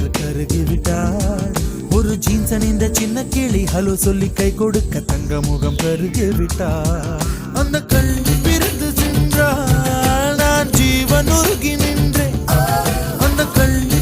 அவள் கருகிவிட்டாள். ஒரு ஜீன்ஸ் அணிந்த சின்ன கிளி ஹலோ சொல்லி கை கொடுக்க தங்க முகம் கருகிவிட்டாள். அந்த கல்வி பிறந்து சென்றால் நான் ஜீவன் உருகி நின்றேன். அந்த கல்வி